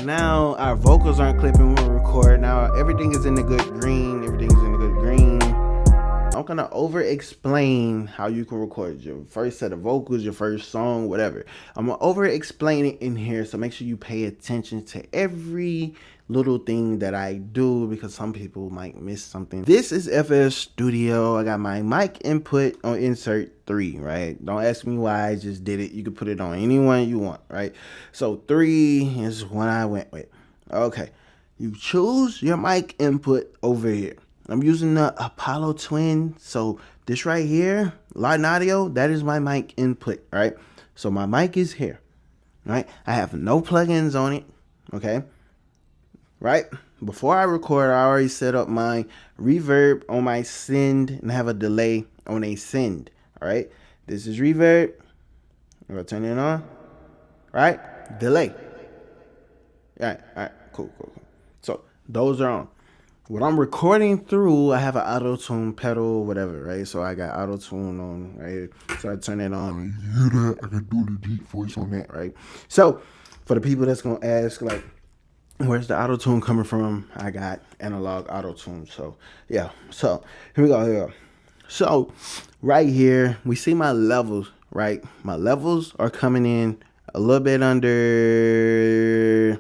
now our vocals aren't clipping when we record. Now everything is in the good green. Everything is in the good green. I'm gonna over explain how you can record your first set of vocals, your first song, whatever. I'm gonna over explain it in here, so make sure you pay attention to every little thing that I do, because some people might miss something. This is FS Studio. I got my mic input on insert 3, right? Don't ask me why, I just did it. You can put it on any one you want, right? So 3 is what I went with. Okay, you choose your mic input over here. I'm using the Apollo Twin. So this right here, Latin Audio, that is my mic input, right? So my mic is here, right? I have no plugins on it, okay? Right? Before I record, I already set up my reverb on my send and have a delay on a send, all right? This is reverb. I'm gonna turn it on, right? Delay. All right, cool. So those are on. What I'm recording through, I have an autotune pedal, whatever, right? So I got autotune on, right? So I turn it on. You hear that? I can do the deep voice on that, right? So for the people that's gonna ask, like, where's the autotune coming from? I got analog autotune. So yeah. So here we go. So right here, we see my levels, right? My levels are coming in a little bit under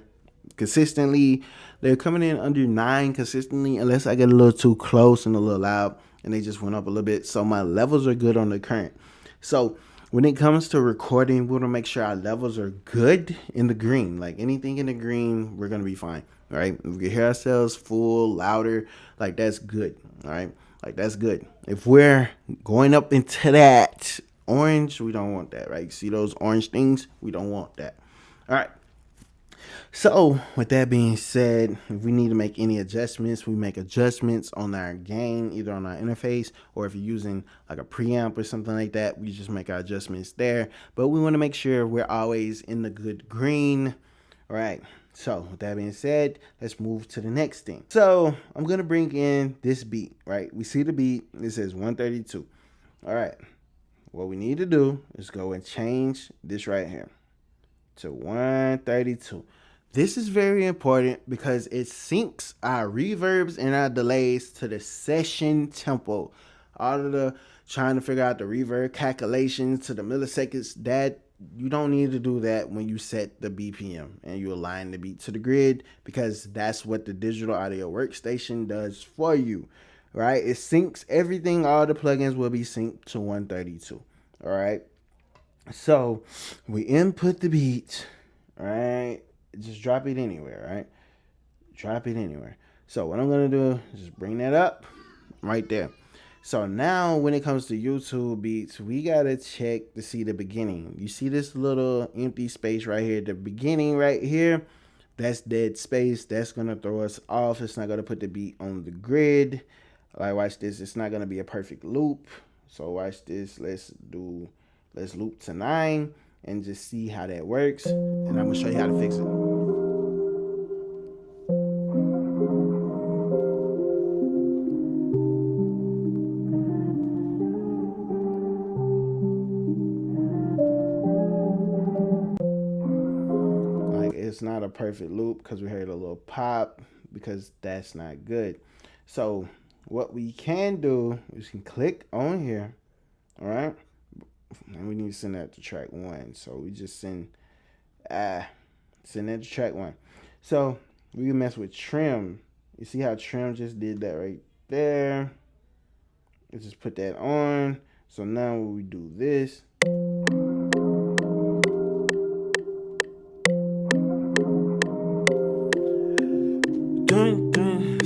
consistently. They're coming in under 9 consistently, unless I get a little too close and a little loud, and they just went up a little bit. So my levels are good on the current. So when it comes to recording, we want to make sure our levels are good in the green. Like anything in the green, we're going to be fine, all right? If we can hear ourselves full, louder, like that's good, all right? Like that's good. If we're going up into that orange, we don't want that, right? See those orange things? We don't want that, all right? So with that being said, if we need to make any adjustments, we make adjustments on our gain, either on our interface, or if you're using like a preamp or something like that, we just make our adjustments there. But we want to make sure we're always in the good green. All right. So with that being said, let's move to the next thing. So I'm going to bring in this beat, right? We see the beat. It says 132. All right. What we need to do is go and change this right here to 132. This is very important because it syncs our reverbs and our delays to the session tempo. All of the trying to figure out the reverb calculations to the milliseconds, that you don't need to do that when you set the BPM and you align the beat to the grid, because that's what the digital audio workstation does for you, right? It syncs everything. All the plugins will be synced to 132, all right? So we input the beat, all right? Just drop it anywhere, right? Drop it anywhere. So what I'm going to do is just bring that up right there. So now when it comes to YouTube beats, we got to check to see the beginning. You see this little empty space right here, the beginning right here? That's dead space. That's going to throw us off. It's not going to put the beat on the grid. Like, watch this. It's not going to be a perfect loop. So watch this. Let's loop to 9 and just see how that works. And I'm going to show you how to fix it. It's not a perfect loop because we heard a little pop, because that's not good. So what we can do is we can click on here, all right? And we need to send that to track 1. So we just send that to track 1. So we can mess with trim. You see how trim just did that right there? Let's just put that on. So now when we do this,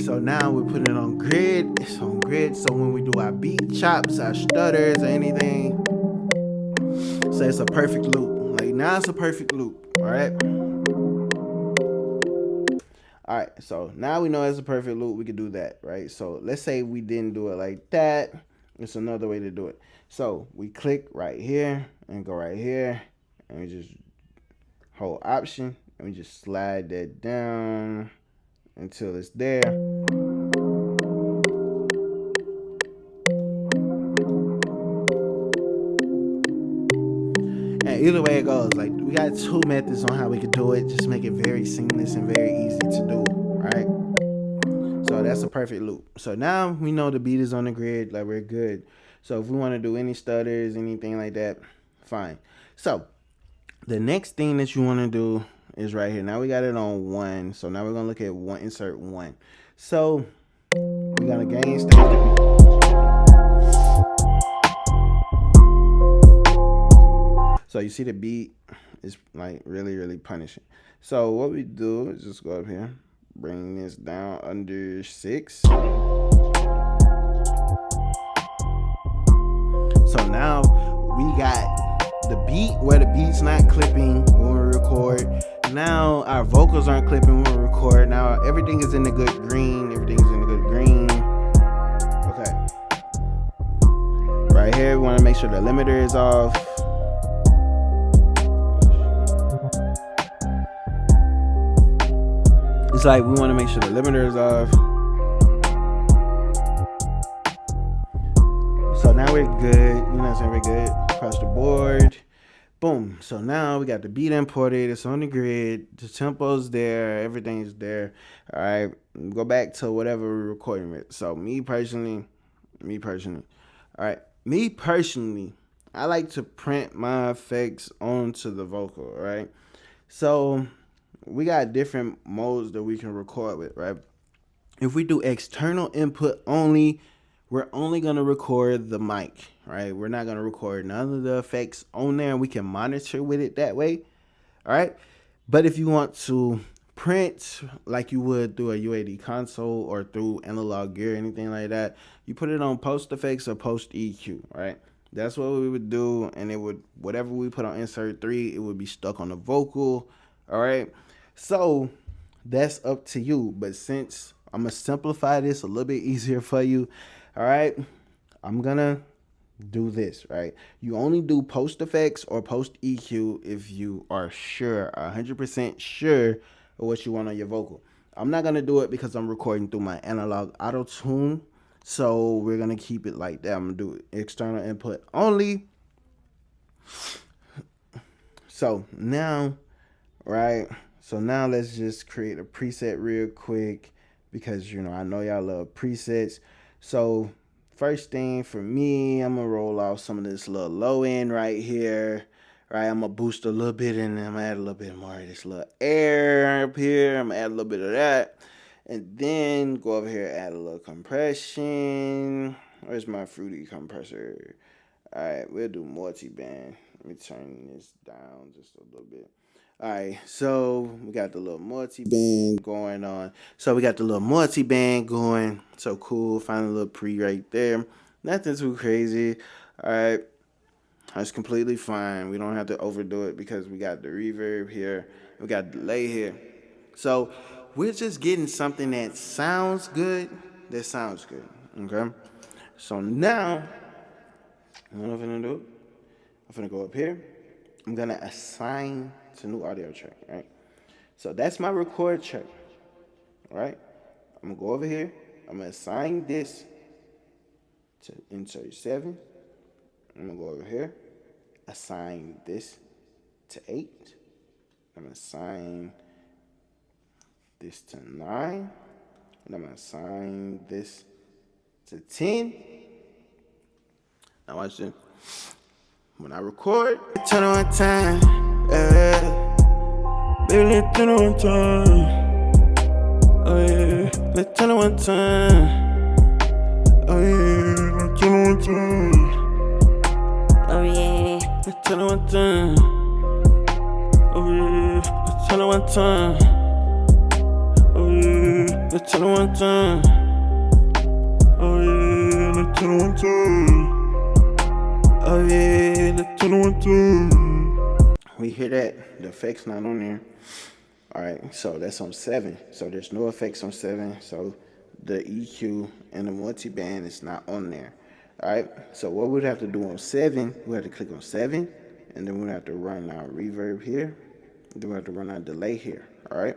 so now we're putting it on grid. It's on grid. So when we do our beat chops, our stutters, or anything, so it's a perfect loop. Like now it's a perfect loop. All right. All right. So now we know it's a perfect loop. We can do that, right? So let's say we didn't do it like that. It's another way to do it. So we click right here and go right here, and we just hold Option, and we just slide that down until it's there. And either way it goes, like we got two methods on how we could do it. Just make it very seamless and very easy to do, right? So that's a perfect loop. So now we know the beat is on the grid, like we're good. So if we want to do any stutters, anything like that, fine. So the next thing that you want to do is right here. Now we got it on 1. So now we're gonna look at one, insert 1. So we're gonna gain stage the beat. So you see the beat is like really, really punishing. So what we do is just go up here, bring this down under 6. So now we got the beat where the beat's not clipping when we record. Now our vocals aren't clipping when we record. Now everything is in the good green. Everything's in the good green. Okay. Right here, we want to make sure the limiter is off. It's like we want to make sure the limiter is off. So now we're good. You know what I'm saying? We're good across the board. Boom. So now we got the beat imported. It's on the grid. The tempo's there. Everything's there. All right. Go back to whatever we're recording with. So me personally. All right. Me personally, I like to print my effects onto the vocal. All right. So we got different modes that we can record with, right? If we do external input only, we're only going to record the mic, right? We're not going to record none of the effects on there, and we can monitor with it that way, all right? But if you want to print like you would through a UAD console or through analog gear, anything like that, you put it on post effects or post EQ, right? That's what we would do, and it would, whatever we put on insert 3, it would be stuck on the vocal, all right? So that's up to you, but since I'm going to simplify this a little bit easier for you, all right, I'm going to do this, right? You only do post effects or post EQ if you are sure, 100% sure of what you want on your vocal. I'm not going to do it because I'm recording through my analog autotune, so we're going to keep it like that. I'm going to do external input only. So now, right, so now let's just create a preset real quick because, you know, I know y'all love presets. So first thing for me, I'm going to roll off some of this little low end right here. Right, I'm going to boost a little bit and I'm going to add a little bit more of this little air up here. I'm going to add a little bit of that. And then go over here, add a little compression. Where's my fruity compressor? All right, we'll do multi-band. Let me turn this down just a little bit. All right, so we got the little multi-band going on. So cool. Find a little pre right there. Nothing too crazy. All right, that's completely fine. We don't have to overdo it because we got the reverb here. We got delay here. So we're just getting something that sounds good. Okay? So now, what I'm gonna do? I'm gonna go up here. I'm gonna assign to new audio track, right? So that's my record track, right? I'm gonna go over here. I'm gonna assign this to insert 7. I'm gonna go over here, assign this to 8. I'm gonna assign this to 9. And I'm gonna assign this to 10. Now watch this. When I record, turn on time. Baby, let's turn on time. Oh yeah, let's turn on time. Oh yeah, let's turn on time. Oh yeah, let's turn on time. Oh yeah, let's turn on time. Oh yeah, let's turn on time. Oh yeah, let's turn on time. Oh yeah, let's turn on time. We hear that the effects not on there. All right, so that's on 7. So there's no effects on 7. So the EQ and the multi-band is not on there. All right, so what we'd have to do on 7, we have to click on 7, and then we have to run our reverb here. Then we have to run our delay here. All right,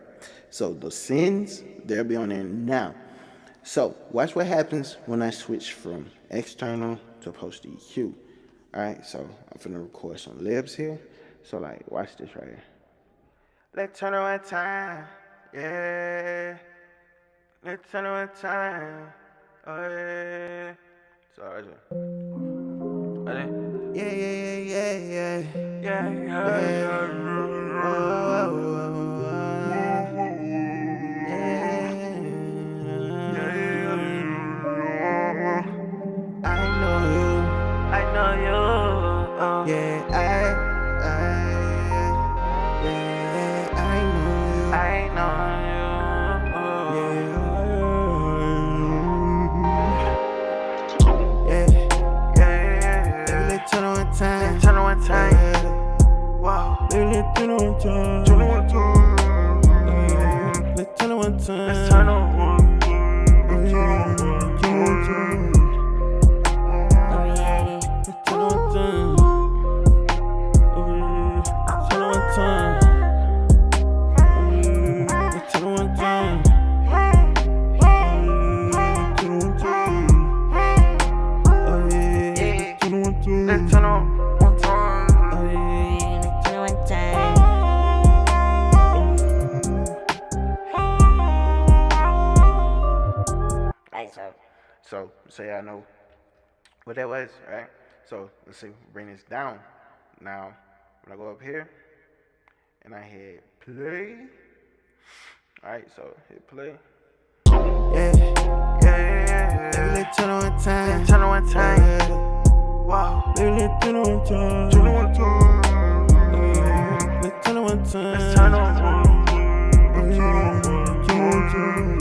so the sends, they'll be on there now. So watch what happens when I switch from external to post EQ. All right, so I'm gonna record some libs here. So like, watch this right here. Let's turn on time, yeah. Let's turn on time, oh yeah. So I just, yeah, yeah, yeah, yeah, yeah, yeah, yeah. I know you. Yeah, I know you. Yeah. Baby, let's turn on time. Turn on time. Wow. Baby, let's turn on time. Turn on time. Let's turn on time. Let's turn on time. So say I know what that was, right? So let's see, bring this down. Now, when I go up here and I hit play, all right, so hit play. Yeah. Baby, let's turn on time. Turn on time. Wow. Baby, let's turn on time. Turn on time. Let's turn on time. Let's turn on time. Let's turn on time.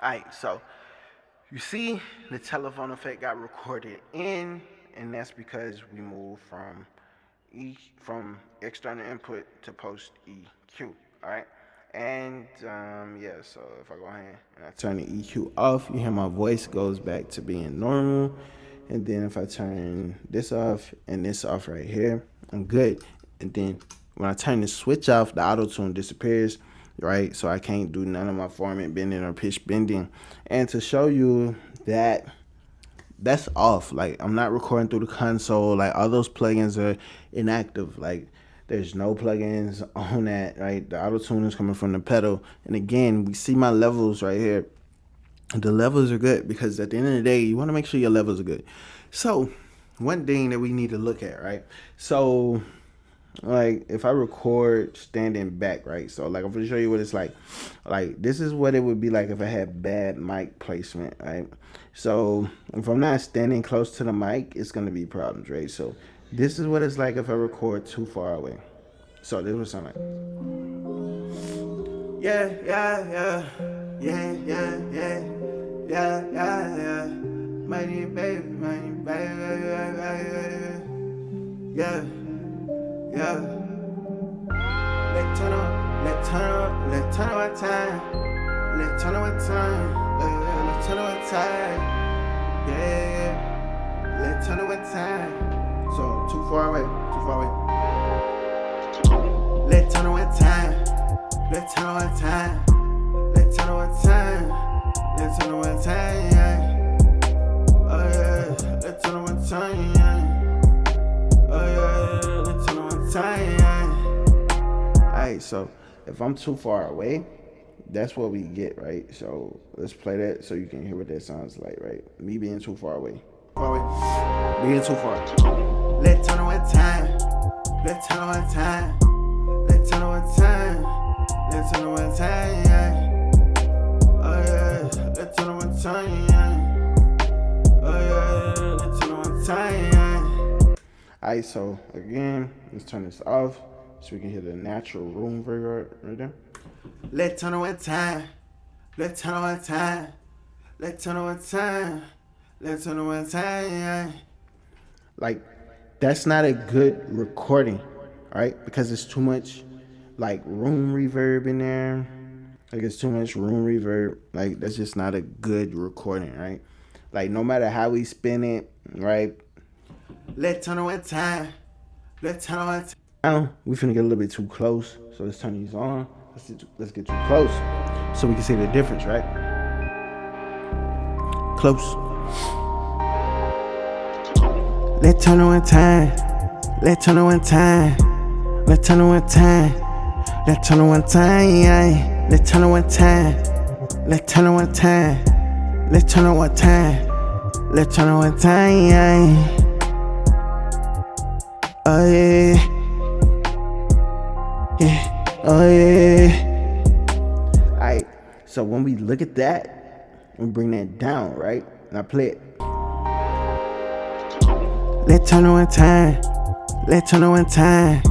Alright, so you see the telephone effect got recorded in, and that's because we moved from external input to post EQ. Alright. And yeah, so if I go ahead and I turn the EQ off, you hear my voice goes back to being normal. And then if I turn this off and this off right here, I'm good. And then when I turn the switch off, the auto-tune disappears, right? So I can't do none of my formant bending or pitch bending. And to show you that that's off, like I'm not recording through the console, like all those plugins are inactive, like there's no plugins on that, right? The auto-tune is coming from the pedal. And again, we see my levels right here. The levels are good because at the end of the day, you want to make sure your levels are good. So one thing that we need to look at, right? So like if I record standing back, right? So like I'm going to show you what it's like. Like this is what it would be like if I had bad mic placement, right? So if I'm not standing close to the mic, it's going to be problems, right? So this is what it's like if I record too far away. So this would sound like. Yeah. Mighty baby. Yeah. Let's turn on time. Let's turn on time. Yeah. Let's turn on time. So too far away. Let's turn on time. Let's turn on time. Oh yeah, let's turn on time. Alright, so if I'm too far away, that's what we get, right? So let's play that so you can hear what that sounds like, right? Me being too far away. Being too far. Let's turn on time. Let's turn on time. Let's turn on time. Let's turn on time. Oh yeah, let's turn on time. Oh yeah, let's turn on time. Alright, so again, let's turn this off so we can hear the natural room right there. Let's turn on time. Let's turn on time. Let's turn on time. Let's turn on time. Like, that's not a good recording, all right? Because it's too much like room reverb in there. Like it's too much room reverb. Like that's just not a good recording, right? Like no matter how we spin it, right? Let's turn on time. Let's turn on time. Now we finna get a little bit too close. So let's turn these on. Let's get too close so we can see the difference, right? Close. Let's turn on time. Let's turn on time. Let's turn on time. Let's turn on time. Let's turn on time. Let's turn on time. Let's turn on time. Let's turn on time. Oh yeah. Yeah. Oh yeah. Alright. So when we look at that, we bring that down, right? And I play it. Let's turn on time. Let's turn on time.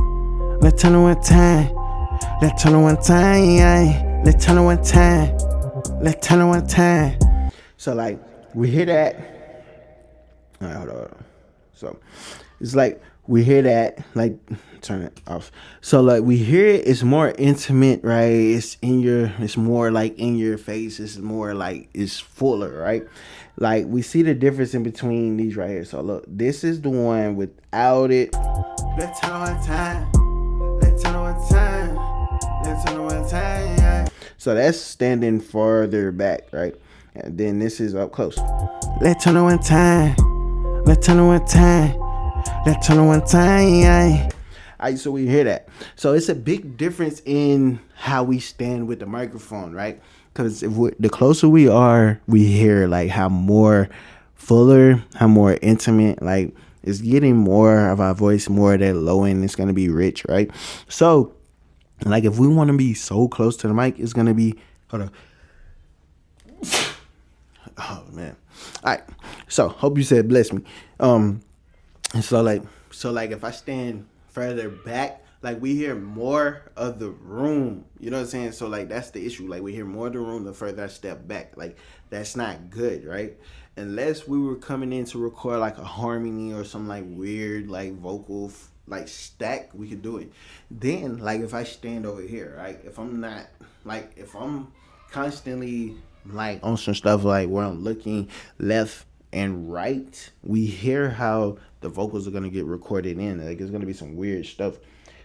Let's turn on time. Let's turn on time. Let's turn on time. Let's turn on time. So like we hear that. All right, hold on. So it's like we hear that. Like turn it off. So like we hear it. It's more intimate, right? It's in your. It's more like in your face. It's more like it's fuller, right? Like we see the difference in between these right here. So look, this is the one without it. Let's turn on time. Let's turn on time. Let's turn on time. So that's standing farther back, right? And then this is up close. Let's turn on time. Let's turn on time. Let's turn on time. Alright, so we hear that. So it's a big difference in how we stand with the microphone, right? Because the closer we are, we hear like how more fuller, how more intimate, like it's getting more of our voice, more of that low end. It's going to be rich, right? So like if we want to be so close to the mic, it's going to be, hold on. Oh man. All right. So hope you said bless me. So like if I stand further back, like we hear more of the room, you know what I'm saying? So like that's the issue. Like we hear more of the room the further I step back. Like that's not good, right? Unless we were coming in to record like a harmony or some like weird like vocal like stack, we could do it. Then like if I stand over here, right? If I'm not like if I'm constantly like on some stuff like where I'm looking left and right, we hear how the vocals are gonna get recorded in. Like it's gonna be some weird stuff.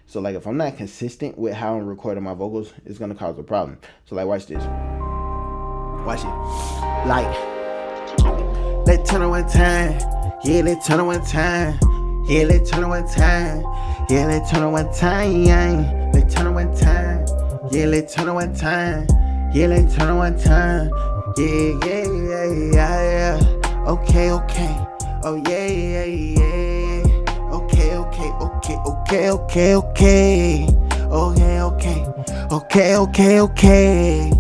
So like if I'm not consistent with how I'm recording my vocals, it's gonna cause a problem. So like watch this. Watch it. Like let's turn on time. Yeah, let's turn on time. Yeah, let's turn on time. Yeah, let's turn on time. Let's turn on time. Yeah, let's turn on time. Yeah, let's turn on time. Yeah, yeah, yeah, yeah, yeah. Okay, okay. Oh yeah, yeah, yeah. Okay, okay, okay, okay, okay, okay. Okay, okay. Okay, okay, okay.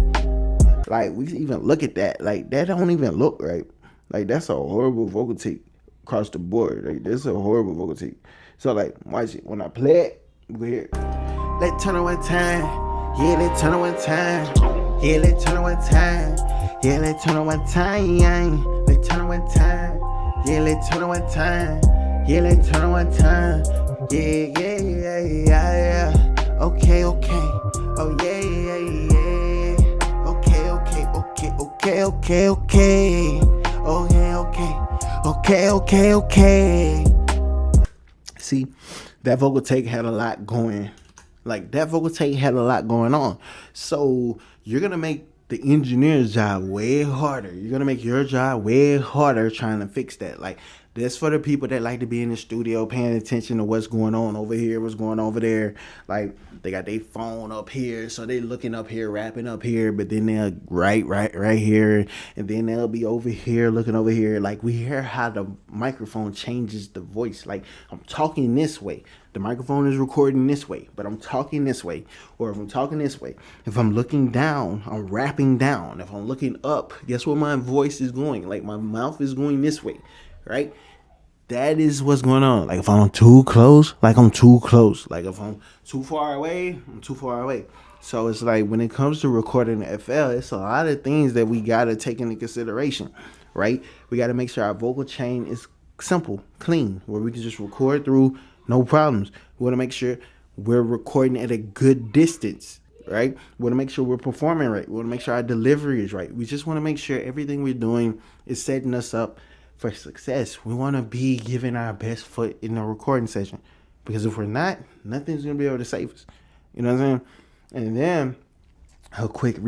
Like we even look at that. Like that don't even look right. Like that's a horrible vocal take across the board. Like this is a horrible vocal take. So like watch it. When I play it, we hear. Let's turn on time. Yeah, let's turn on time. Yeah, let's turn on time. Yeah, let's turn on time. Let's turn on time. Yeah, let's turn on time. Yeah, let's turn on time. Yeah, yeah, yeah, yeah, yeah. Okay, okay. Oh yeah, yeah, yeah. Okay, okay, okay, okay, okay, okay. Okay, okay. Okay, okay, okay. See, that vocal take had a lot going. Like that vocal take had a lot going on. So you're gonna make the engineer's job way harder. You're gonna make your job way harder trying to fix that. Like that's for the people that like to be in the studio paying attention to what's going on over here, what's going on over there. Like they got their phone up here, so they looking up here, rapping up here, but then they'll right here, and then they'll be over here looking over here. Like we hear how the microphone changes the voice. Like I'm talking this way, the microphone is recording this way, but I'm talking this way. Or if I'm talking this way, if I'm looking down, I'm rapping down. If I'm looking up, guess where my voice is going? Like my mouth is going this way, right? That is what's going on. Like if I'm too close, like I'm too close. Like if I'm too far away, I'm too far away. So it's like when it comes to recording the FL, it's a lot of things that we got to take into consideration, right? We got to make sure our vocal chain is simple, clean, where we can just record through, no problems. We want to make sure we're recording at a good distance, right? We want to make sure we're performing right. We want to make sure our delivery is right. We just want to make sure everything we're doing is setting us up for success. We want to be giving our best foot in the recording session, because if we're not, nothing's going to be able to save us. You know what I'm saying? And then a quick